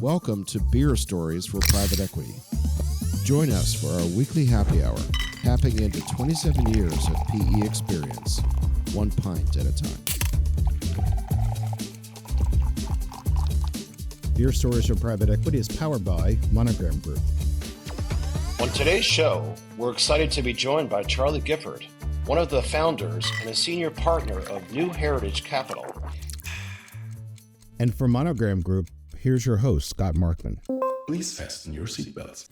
Welcome to Beer Stories for Private Equity. Join us for our weekly happy hour, tapping into 27 years of PE experience, one pint at a time. Beer Stories for Private Equity is powered by MonogramGroup. On today's show, we're excited to be joined by Charlie Gifford, one of the founders and a senior partner of New Heritage Capital. And for MonogramGroup, here's your host, Scott Markman. Please fasten your seatbelts.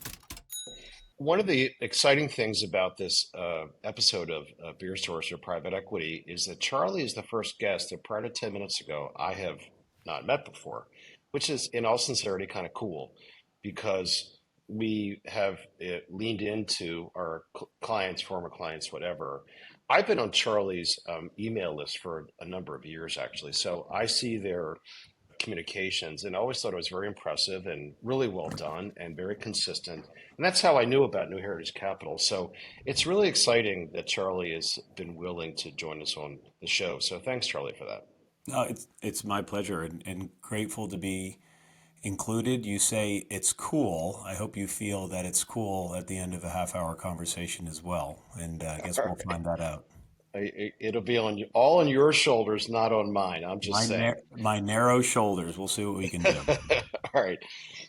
One of the exciting things about this episode of Beer Stories for Private Equity is that Charlie is the first guest that prior to 10 minutes ago I have not met before, which is in all sincerity kind of cool because we have leaned into our clients, former clients, whatever. I've been on Charlie's email list for a number of years, actually. So I see their communications and always thought it was very impressive and really well done and very consistent. And that's how I knew about New Heritage Capital. So it's really exciting that Charlie has been willing to join us on the show. So thanks, Charlie, for that. No, it's my pleasure and grateful to be included. You say it's cool. I hope you feel that it's cool at the end of a half-hour conversation as well. And I guess we'll find that out. It'll be all on your shoulders, not on mine. I'm just saying. My narrow shoulders. We'll see what we can do. All right.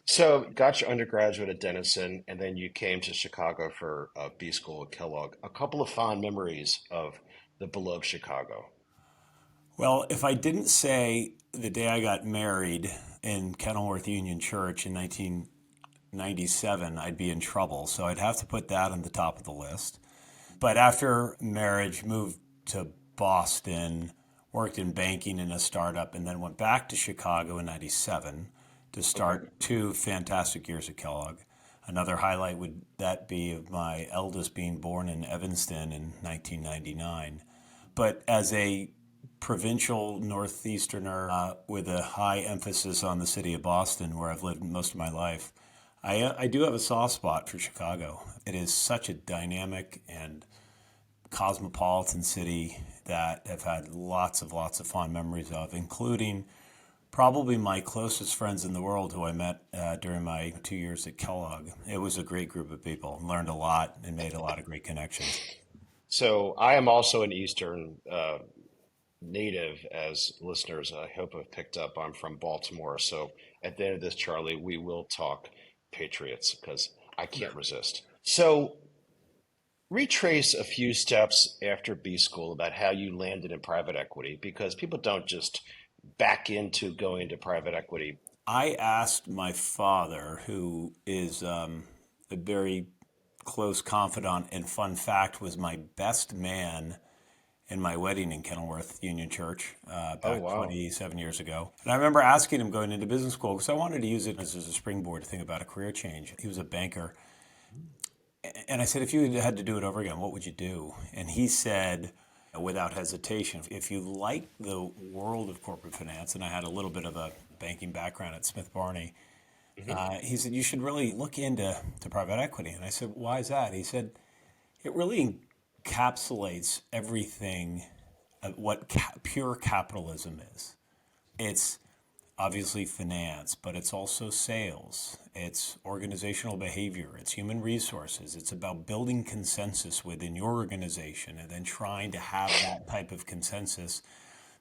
So got your undergraduate at Denison, and then you came to Chicago for B School at Kellogg. A couple of fond memories of the beloved Chicago. Well, if I didn't say the day I got married in Kenilworth Union Church in 1997, I'd be in trouble. So I'd have to put that on the top of the list. But after marriage, moved to Boston, worked in banking in a startup, and then went back to Chicago in 97 to start 2 fantastic years at Kellogg. Another highlight would that be of my eldest being born in Evanston in 1999. But as a provincial northeasterner with a high emphasis on the city of Boston, where I've lived most of my life, I do have a soft spot for Chicago. It is such a dynamic and cosmopolitan city that I've had lots of fond memories of, including probably my closest friends in the world who I met during my 2 years at Kellogg. It was a great group of people, learned a lot and made a lot of great connections. So I am also an Eastern native, as listeners I hope have picked up. I'm from Baltimore. So at the end of this, Charlie, we will talk Patriots because I can't resist. So retrace a few steps after B School about how you landed in private equity, because people don't just back into going into private equity. I asked my father, who is a very close confidant and fun fact was my best man in my wedding in Kenilworth Union Church back 27 years ago. And I remember asking him going into business school because I wanted to use it as a springboard to think about a career change. He was a banker. And I said, if you had to do it over again, what would you do? And he said, without hesitation, if you like the world of corporate finance, and I had a little bit of a banking background at Smith Barney, he said, you should really look into private equity. And I said, why is that? He said, it really encapsulates everything what pure capitalism is. It's obviously finance, but it's also sales. It's organizational behavior. It's human resources. It's about building consensus within your organization and then trying to have that type of consensus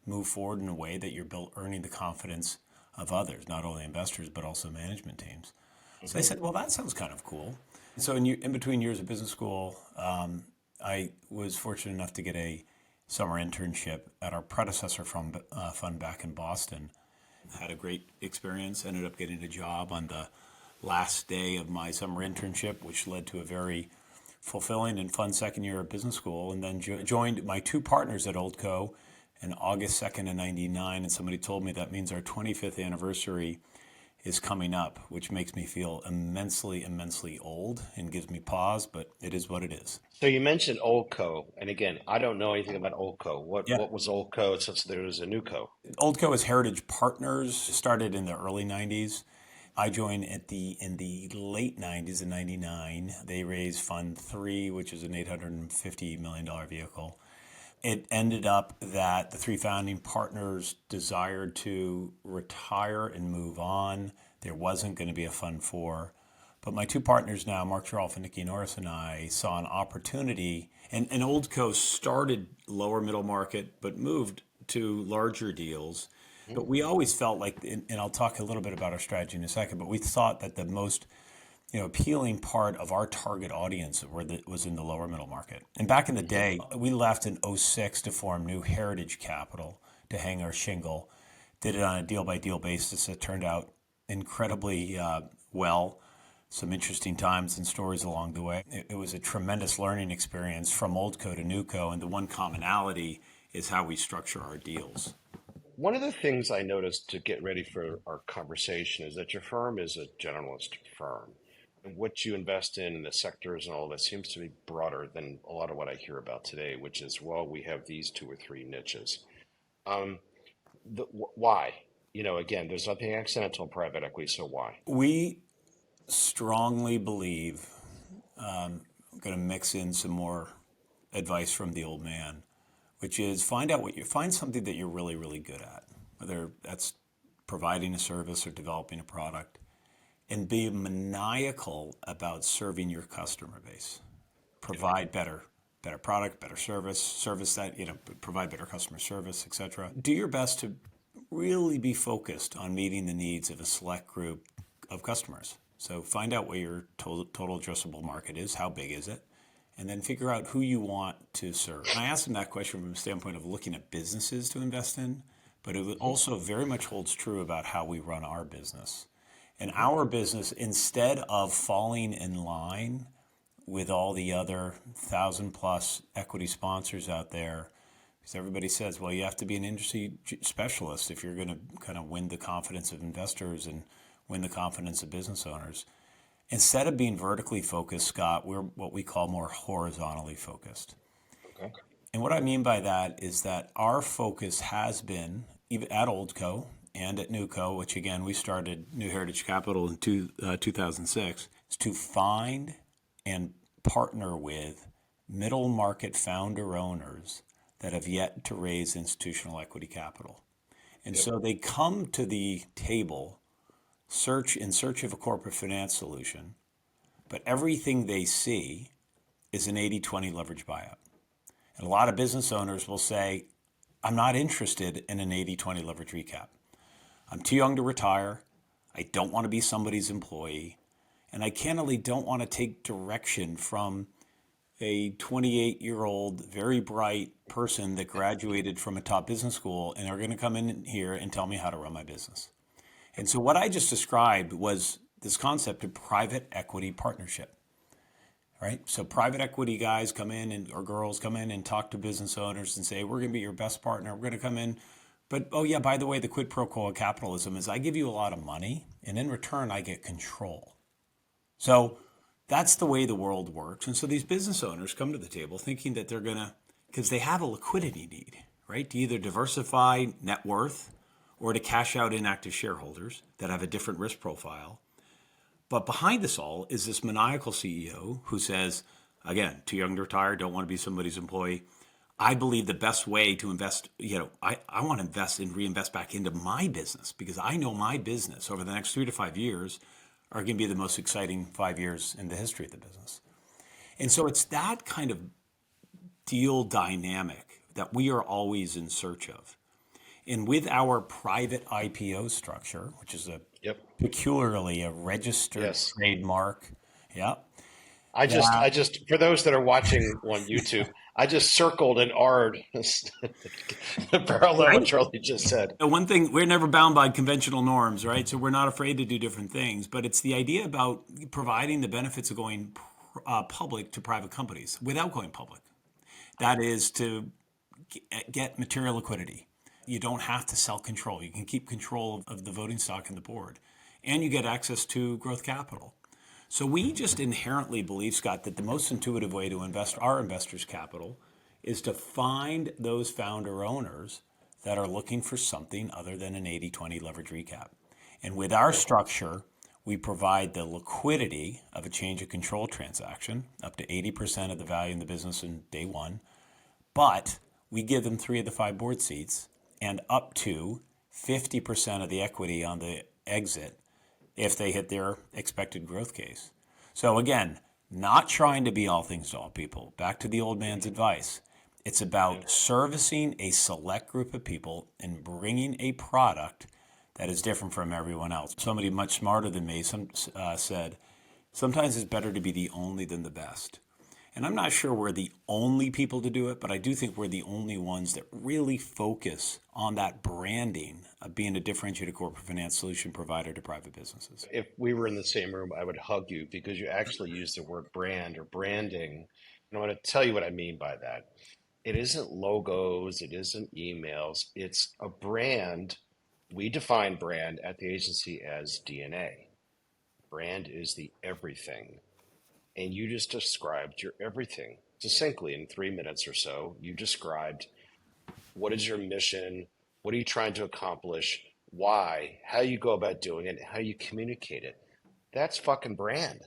move forward in a way that you're earning the confidence of others, not only investors, but also management teams. So I said, well, that sounds kind of cool. So in between years of business school, I was fortunate enough to get a summer internship at our predecessor fund back in Boston. Had a great experience, ended up getting a job on the last day of my summer internship, which led to a very fulfilling and fun second year of business school, and then joined my 2 partners at Oldco in August 2nd of 99, and somebody told me that means our 25th anniversary is coming up, which makes me feel immensely old and gives me pause, but it is what it is. So you mentioned Oldco, and again, I don't know anything about Oldco. What was Oldco since there was a new co? Oldco is Heritage Partners, started in the early 90s. I joined in the late 90s in 99. They raised Fund 3, which is an $850 million vehicle. it ended up that the three founding partners desired to retire and move on. There wasn't going to be a fund four. But my two partners now, Mark Charolf and Nikki Norris, and I saw an opportunity. And Oldco started lower middle market, but moved to larger deals. But we always felt like, and I'll talk a little bit about our strategy in a second, but we thought that the most appealing part of our target audience was in the lower middle market. And back in the day, we left in '06 to form New Heritage Capital to hang our shingle. Did it on a deal-by-deal basis. It turned out incredibly well. Some interesting times and stories along the way. It was a tremendous learning experience from Oldco to Newco, and the one commonality is how we structure our deals. One of the things I noticed to get ready for our conversation is that your firm is a generalist firm. And what you invest in the sectors and all that seems to be broader than a lot of what I hear about today, which is, well, we have these two or three niches. Why? Again, there's nothing accidental in private equity, so why? We strongly believe, I'm going to mix in some more advice from the old man, which is find something that you're really, really good at, whether that's providing a service or developing a product, and be maniacal about serving your customer base. Provide better product, better service that, provide better customer service, etc. Do your best to really be focused on meeting the needs of a select group of customers. So find out what your total addressable market is, how big is it, and then figure out who you want to serve. And I asked them that question from a standpoint of looking at businesses to invest in, but it also very much holds true about how we run our business. And our business, instead of falling in line with all the other 1,000+ equity sponsors out there, because everybody says, well, you have to be an industry specialist if you're going to kind of win the confidence of investors and win the confidence of business owners. Instead of being vertically focused, Scott, we're what we call more horizontally focused. Okay. And what I mean by that is that our focus has been, even at Oldco and at Newco, which again, we started New Heritage Capital in 2006, is to find and partner with middle market founder owners that have yet to raise institutional equity capital. And so they come to the table in search of a corporate finance solution, but everything they see is an 80-20 leverage buyout. And a lot of business owners will say, I'm not interested in an 80-20 leverage recap. I'm too young to retire. I don't want to be somebody's employee. And I candidly don't want to take direction from a 28-year-old, very bright person that graduated from a top business school and are going to come in here and tell me how to run my business. And so what I just described was this concept of private equity partnership, right? So private equity guys come in or girls come in and talk to business owners and say, we're going to be your best partner. We're going to come in. But, oh yeah, by the way, the quid pro quo of capitalism is I give you a lot of money and in return I get control. So that's the way the world works. And so these business owners come to the table thinking that they're going to, because they have a liquidity need, right? To either diversify net worth or to cash out inactive shareholders that have a different risk profile. But behind this all is this maniacal CEO who says, again, too young to retire, don't want to be somebody's employee. I believe the best way to invest, I want to invest and reinvest back into my business because I know my business over the next 3 to 5 years are going to be the most exciting 5 years in the history of the business. And so it's that kind of deal dynamic that we are always in search of. And with our private IPO structure, which is peculiarly a registered trademark, I just for those that are watching on YouTube, I just circled and R'd parallel what Charlie just said. One thing, we're never bound by conventional norms, right? So we're not afraid to do different things, but it's the idea about providing the benefits of going public to private companies without going public. That is to get material liquidity. You don't have to sell control. You can keep control of the voting stock and the board, and you get access to growth capital. So we just inherently believe, Scott, that the most intuitive way to invest our investors' capital is to find those founder owners that are looking for something other than an 80-20 leverage recap. And with our structure, we provide the liquidity of a change of control transaction, up to 80% of the value in the business in day one, but we give them 3 of the 5 board seats and up to 50% of the equity on the exit if they hit their expected growth case. So again, not trying to be all things to all people. Back to the old man's advice. It's about servicing a select group of people and bringing a product that is different from everyone else. Somebody much smarter than me said, sometimes it's better to be the only than the best. And I'm not sure we're the only people to do it, but I do think we're the only ones that really focus on that branding of being a differentiated corporate finance solution provider to private businesses. If we were in the same room, I would hug you because you actually used the word brand or branding. And I'm going to tell you what I mean by that. It isn't logos, it isn't emails, it's a brand. We define brand at the agency as DNA. Brand is the everything. And you just described your everything succinctly in 3 minutes or so. You described what is your mission, what are you trying to accomplish, why, how you go about doing it, how you communicate it. That's fucking brand.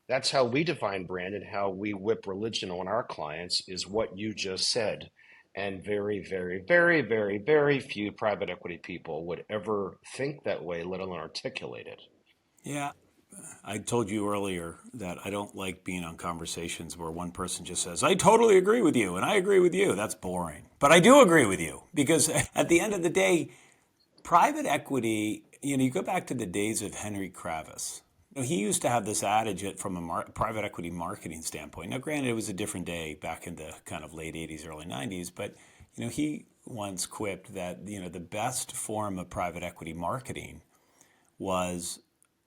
That's how we define brand, and how we whip religion on our clients is what you just said. And very, very, very, very, very few private equity people would ever think that way, let alone articulate it. Yeah. I told you earlier that I don't like being on conversations where one person just says, I totally agree with you and I agree with you. That's boring. But I do agree with you because at the end of the day, private equity, you go back to the days of Henry Kravis. He used to have this adage from a private equity marketing standpoint. Now, granted, it was a different day back in the kind of late 80s, early 90s, but he once quipped that the best form of private equity marketing was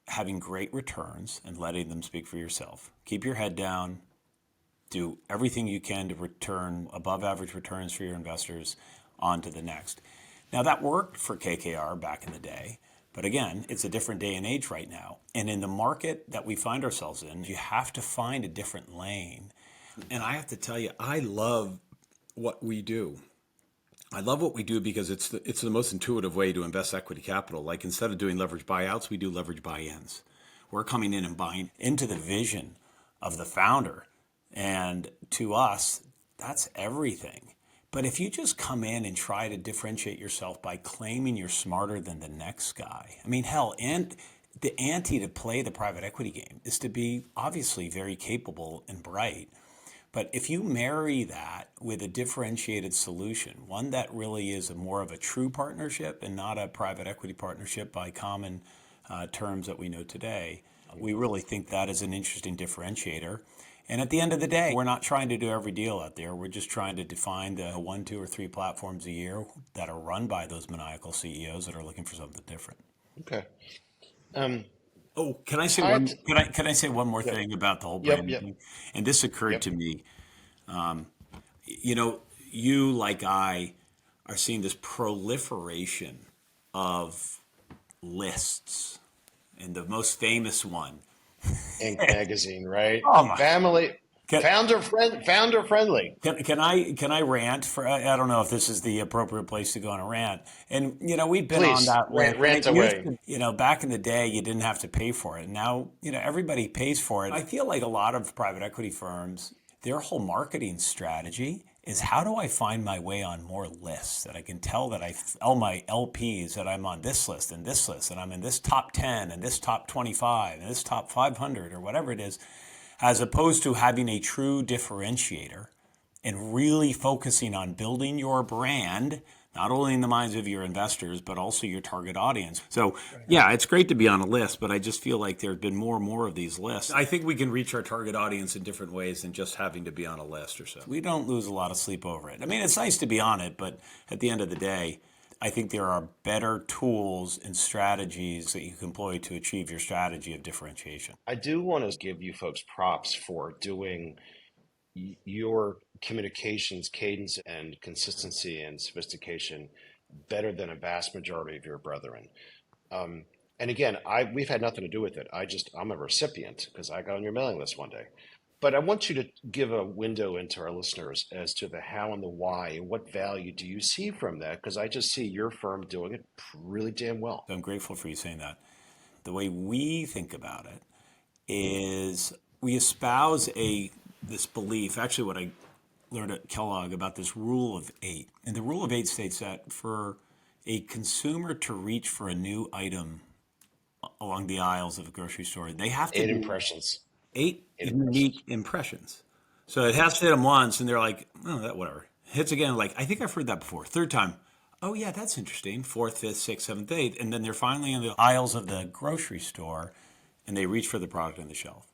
having great returns and letting them speak for yourself. Keep your head down, do everything you can to return above average returns for your investors on to the next. Now that worked for KKR back in the day, but again, it's a different day and age right now. And in the market that we find ourselves in, you have to find a different lane. And I have to tell you, I love what we do. I love what we do because it's the most intuitive way to invest equity capital. Like instead of doing leverage buyouts, we do leverage buy-ins. We're coming in and buying into the vision of the founder. And to us, that's everything. But if you just come in and try to differentiate yourself by claiming you're smarter than the next guy, I mean, hell, and the ante to play the private equity game is to be obviously very capable and bright. But if you marry that with a differentiated solution, one that really is more of a true partnership and not a private equity partnership by common terms that we know today, we really think that is an interesting differentiator. And at the end of the day, we're not trying to do every deal out there. We're just trying to define the 1, 2, or 3 platforms a year that are run by those maniacal CEOs that are looking for something different. Okay. Oh, can I say one? Can I say one more thing about the whole branding Yep. thing? And this occurred to me. You like I are seeing this proliferation of lists, and the most famous one, Inc. magazine, right? Oh my! Family, founder friendly. Can I rant for? I don't know if this is the appropriate place to go on a rant. And we've been Please, on that list. rant away. Back in the day, you didn't have to pay for it. Now, everybody pays for it. I feel like a lot of private equity firms, their whole marketing strategy is how do I find my way on more lists that I can tell that I tell my LPs that I'm on this list and I'm in this top 10 and this top 25 and this top 500 or whatever it is, as opposed to having a true differentiator and really focusing on building your brand, not only in the minds of your investors, but also your target audience. So, yeah, it's great to be on a list, but I just feel like there's been more and more of these lists. I think we can reach our target audience in different ways than just having to be on a list or so. We don't lose a lot of sleep over it. I mean, it's nice to be on it, but at the end of the day, I think there are better tools and strategies that you can employ to achieve your strategy of differentiation. I do want to give you folks props for doing your communications cadence and consistency and sophistication better than a vast majority of your brethren. And again, we've had nothing to do with it. I'm a recipient because I got on your mailing list one day. But I want you to give a window into our listeners as to the how and the why and what value do you see from that? Because I just see your firm doing it really damn well. I'm grateful for you saying that. The way we think about it is we espouse this belief. Actually, what learned at Kellogg about this rule of 8. And the rule of 8 states that for a consumer to reach for a new item along the aisles of a grocery store, they have to Eight do impressions. 8 Eight unique impressions. impressions. So it has to hit them once, and they're like, oh, that whatever. Hits again, like, I think I've heard that before. Third time, oh, yeah, that's interesting. Fourth, fifth, sixth, seventh, eighth. And then they're finally in the aisles of the grocery store, and they reach for the product on the shelf.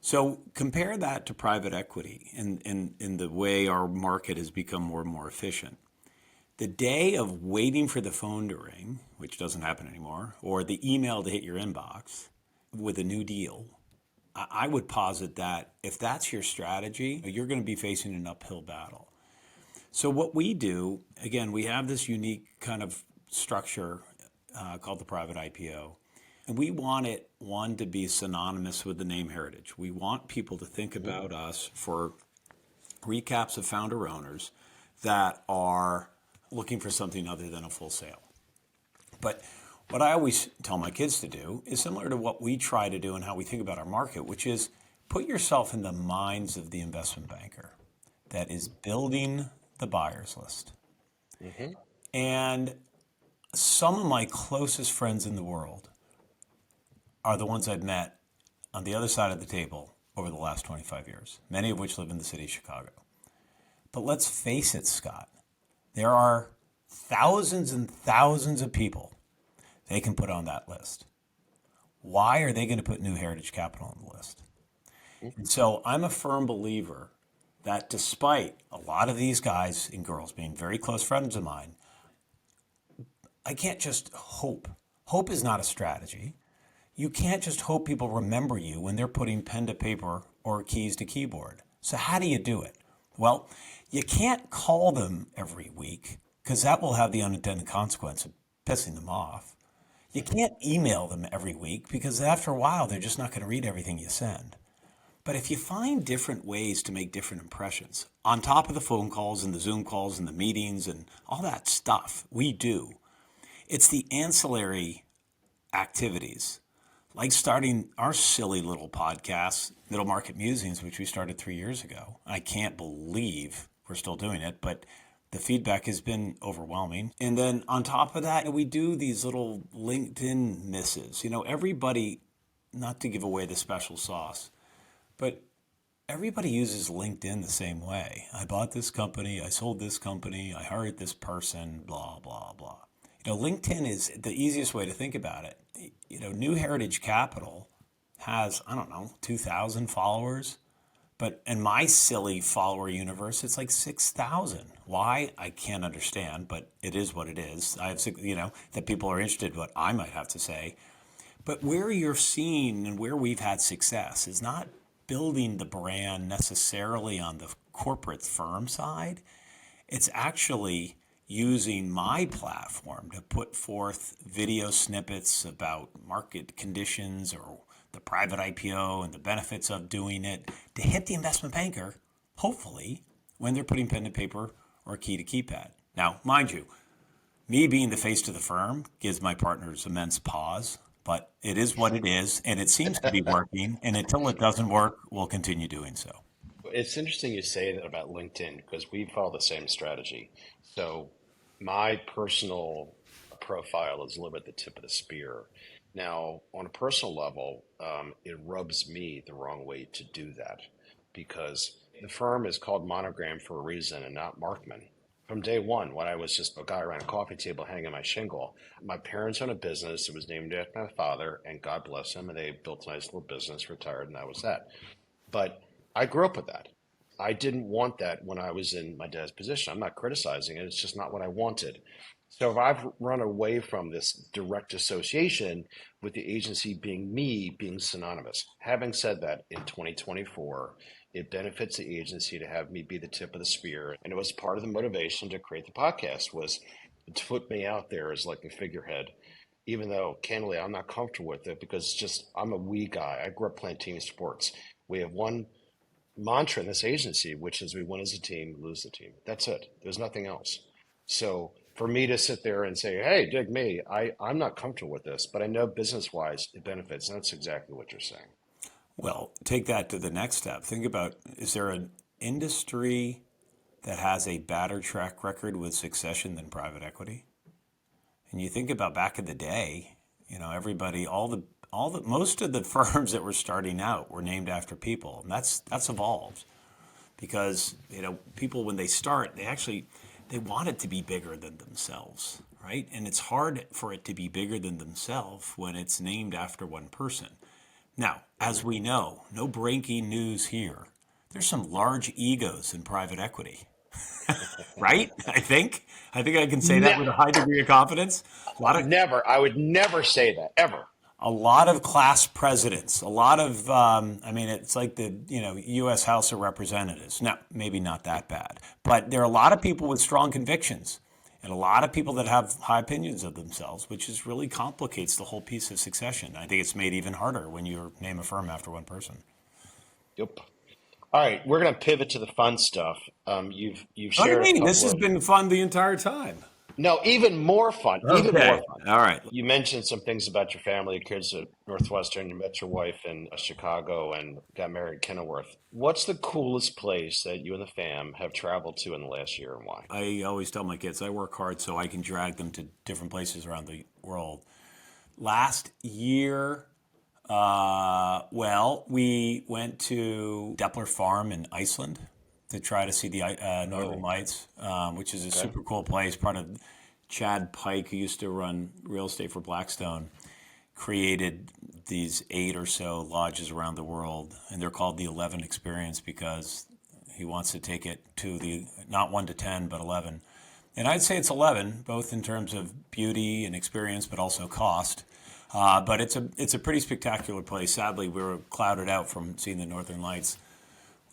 So compare that to private equity in the way our market has become more and more efficient. The day of waiting for the phone to ring, which doesn't happen anymore, or the email to hit your inbox with a new deal, I would posit that if that's your strategy, you're going to be facing an uphill battle. So what we do, again, we have this unique kind of structure called the Private IPO. And we want it, one, to be synonymous with the name heritage. We want people to think about us for recaps of founder owners that are looking for something other than a full sale. But what I always tell my kids to do is similar to what we try to do and how we think about our market, which is put yourself in the minds of the investment banker that is building the buyer's list. Mm-hmm. And some of my closest friends in the world are the ones I've met on the other side of the table over the last 25 years, many of which live in the city of Chicago. But let's face it, Scott, there are thousands and thousands of people they can put on that list. Why are they going to put New Heritage Capital on the list? And so I'm a firm believer that despite a lot of these guys and girls being very close friends of mine, I can't just hope. Hope is not a strategy. You can't just hope people remember you when they're putting pen to paper or keys to keyboard. So how do you do it? Well, you can't call them every week because that will have the unintended consequence of pissing them off. You can't email them every week because after a while, they're just not going to read everything you send. But if you find different ways to make different impressions, on top of the phone calls and the Zoom calls and the meetings and all that stuff we do, it's the ancillary activities, like starting our silly little podcast, Middle Market Musings, which we started 3 years ago. I can't believe we're still doing it, but the feedback has been overwhelming. And then on top of that, we do these little LinkedIn misses. You know, everybody, not to give away the special sauce, but everybody uses LinkedIn the same way. I bought this company, I sold this company, I hired this person, blah, blah, blah. You know, LinkedIn is the easiest way to think about it. You know, New Heritage Capital has, 2,000 followers. But in my silly follower universe, it's like 6,000. Why? I can't understand, but it is what it is. I have, that people are interested in what I might have to say. But where you're seeing and where we've had success is not building the brand necessarily on the corporate firm side. It's actually using my platform to put forth video snippets about market conditions or the private IPO and the benefits of doing it to hit the investment banker, hopefully, when they're putting pen to paper or key to keypad. Now, mind you, me being the face to the firm gives my partners immense pause, but it is what it is, and it seems to be working, and until it doesn't work, we'll continue doing so. It's interesting you say that about LinkedIn because we follow the same strategy. So my personal profile is a little bit the tip of the spear. Now, on a personal level, it rubs me the wrong way to do that because the firm is called Monogram for a reason and not Markman. From day one, when I was just a guy around a coffee table hanging my shingle, my parents owned a business. It was named after my father, and God bless him, and they built a nice little business, retired, and that was that. But I grew up with that. I didn't want that when I was in my dad's position. I'm not criticizing it. It's just not what I wanted. So if I've run away from this direct association with the agency being me, being synonymous. Having said that, in 2024, it benefits the agency to have me be the tip of the spear. And it was part of the motivation to create the podcast was to put me out there as like a figurehead, even though candidly I'm not comfortable with it because it's just I'm a we guy. I grew up playing team sports. We have one mantra in this agency, which is we win as a team, lose the team. That's it. There's nothing else. So for me to sit there and say, hey, dig me, I'm not comfortable with this, but I know business-wise it benefits. And that's exactly what you're saying. Well, take that to the next step. Think about, is there industry that has a better track record with succession than private equity? And you think about back in the day, everybody, most of the firms that were starting out were named after people, and that's evolved because people when they start, they want it to be bigger than themselves, right? And it's hard for it to be bigger than themselves when it's named after one person. Now, as we know, no breaking news here. There's some large egos in private equity, right? I think I can say that with a high degree of confidence. Never. I would never say that, ever. A lot of class presidents, a lot of, it's like the, U.S. House of Representatives. Now, maybe not that bad, but there are a lot of people with strong convictions and a lot of people that have high opinions of themselves, which is really complicates the whole piece of succession. I think it's made even harder when you name a firm after one person. Yep. All right, we're going to pivot to the fun stuff. You've shared. What do you mean? This has been fun the entire time. No, even more fun. Okay. Even more fun. All right. You mentioned some things about your family, your kids at Northwestern. You met your wife in Chicago and got married in Kenilworth. What's the coolest place that you and the fam have traveled to in the last year, and why? I always tell my kids I work hard so I can drag them to different places around the world. Last year, we went to Depler Farm in Iceland to try to see the Northern Lights, which is a super cool place. Part of Chad Pike, who used to run real estate for Blackstone, created these 8 or so lodges around the world, and they're called the 11 Experience because he wants to take it to the not 1 to 10, but 11. And I'd say it's 11, both in terms of beauty and experience, but also cost. But it's a pretty spectacular place. Sadly, we were clouded out from seeing the Northern Lights.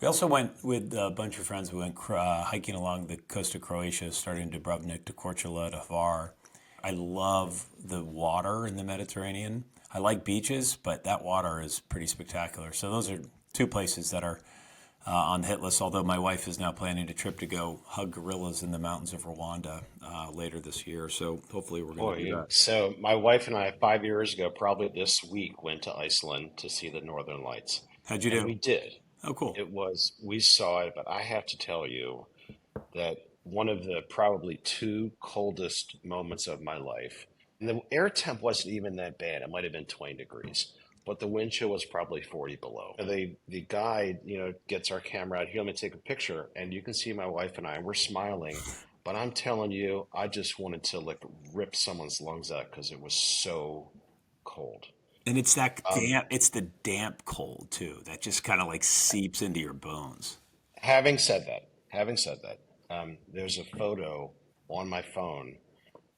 We also went with a bunch of friends. We went hiking along the coast of Croatia, starting Dubrovnik to Korčula to Hvar. I love the water in the Mediterranean. I like beaches, but that water is pretty spectacular. So those are 2 places that are on the hit list, although my wife is now planning a trip to go hug gorillas in the mountains of Rwanda later this year. So hopefully we're going to do that. So my wife and I, 5 years ago, probably this week, went to Iceland to see the Northern Lights. How'd you do? And we did. Oh, cool. We saw it, but I have to tell you that one of the probably 2 coldest moments of my life, and the air temp wasn't even that bad. It might have been 20 degrees, but the wind chill was probably 40 below. And the guide, gets our camera out here. Let me take a picture. And you can see my wife and I, we're smiling, but I'm telling you, I just wanted to rip someone's lungs out because it was so cold. And it's that damp. It's the damp cold too that just kind of seeps into your bones. Having said that, there's a photo on my phone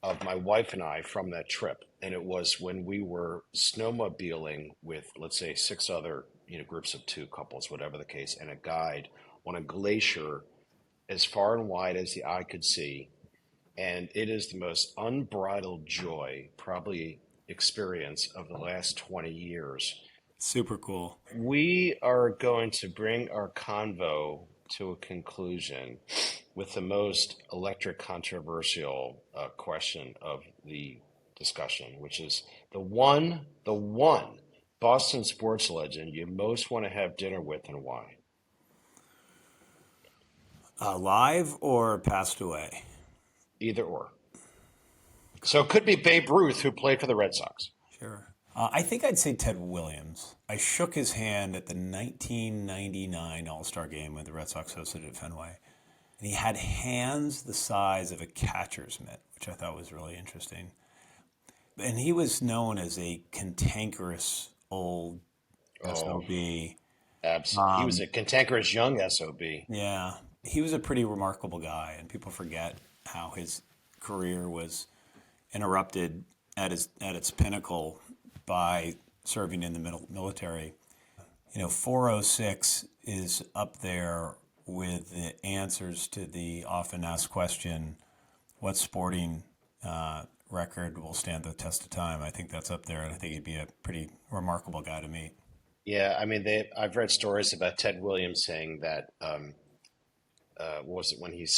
of my wife and I from that trip, and it was when we were snowmobiling with, let's say, 6 other groups of 2 couples, whatever the case, and a guide on a glacier as far and wide as the eye could see, and it is the most unbridled joy, probably experience of the last 20 years. Super cool. We are going to bring our convo to a conclusion with the most electric controversial question of the discussion, which is the one Boston sports legend you most want to have dinner with, and why? Alive or passed away? Either or. So it could be Babe Ruth, who played for the Red Sox. Sure. I think I'd say Ted Williams. I shook his hand at the 1999 All-Star game when the Red Sox hosted at Fenway. And he had hands the size of a catcher's mitt, which I thought was really interesting. And he was known as a cantankerous old SOB. Absolutely. He was a cantankerous young SOB. Yeah. He was a pretty remarkable guy, and people forget how his career was interrupted at its pinnacle by serving in the military. 406 is up there with the answers to the often asked question, what sporting record will stand the test of time? I think that's up there, and I think he'd be a pretty remarkable guy to meet. Yeah, I've read stories about Ted Williams saying that was it when he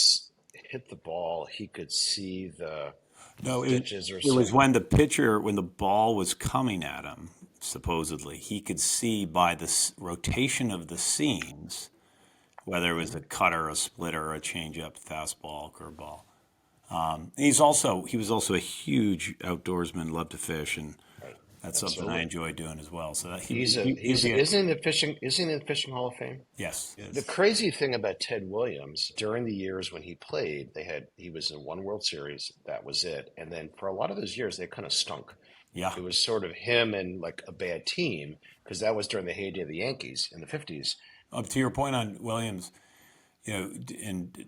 hit the ball, he could see the stitches or something. It was when the ball was coming at him, supposedly, he could see by the rotation of the seams whether it was a cutter, a splitter, a changeup, fastball, curveball. He was also a huge outdoorsman, loved to fish, and that's something I enjoy doing as well. So that isn't he in the fishing Hall of Fame? Yes. The crazy thing about Ted Williams, during the years when he played, he was in one World Series, that was it. And then for a lot of those years, they kind of stunk. Yeah. It was sort of him and like a bad team, because that was during the heyday of the Yankees in the 50s. To your point on Williams, and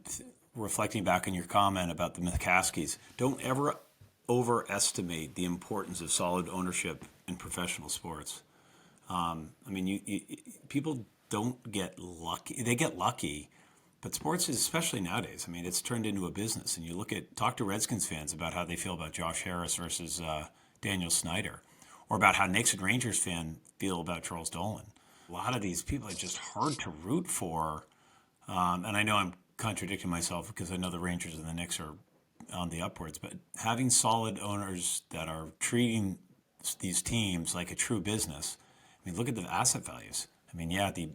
reflecting back on your comment about the McCaskies, don't ever overestimate the importance of solid ownership in professional sports. People don't get lucky. They get lucky, but sports is, especially nowadays, it's turned into a business. And you talk to Redskins fans about how they feel about Josh Harris versus Daniel Snyder, or about how Knicks and Rangers fans feel about Charles Dolan. A lot of these people are just hard to root for. And I know I'm contradicting myself because I know the Rangers and the Knicks are on the upwards, but having solid owners that are treating these teams like a true business. Look at the asset values. The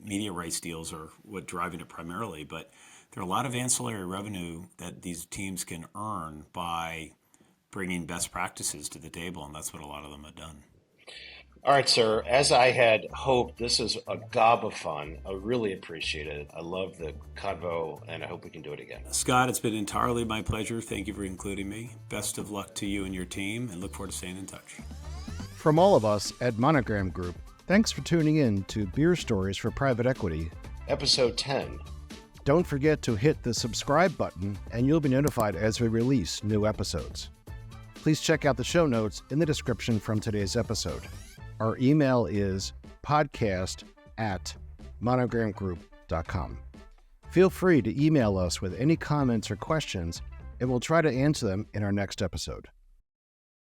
media rights deals are what driving it primarily, but there are a lot of ancillary revenue that these teams can earn by bringing best practices to the table, and that's what a lot of them have done. All right, sir. As I had hoped, this is a gob of fun. I really appreciate it. I love the convo, and I hope we can do it again. Scott, it's been entirely my pleasure. Thank you for including me. Best of luck to you and your team, and look forward to staying in touch. From all of us at MonogramGroup, thanks for tuning in to Beer Stories for Private Equity, Episode 10. Don't forget to hit the subscribe button, and you'll be notified as we release new episodes. Please check out the show notes in the description from today's episode. Our email is podcast@monogramgroup.com. Feel free to email us with any comments or questions, and we'll try to answer them in our next episode.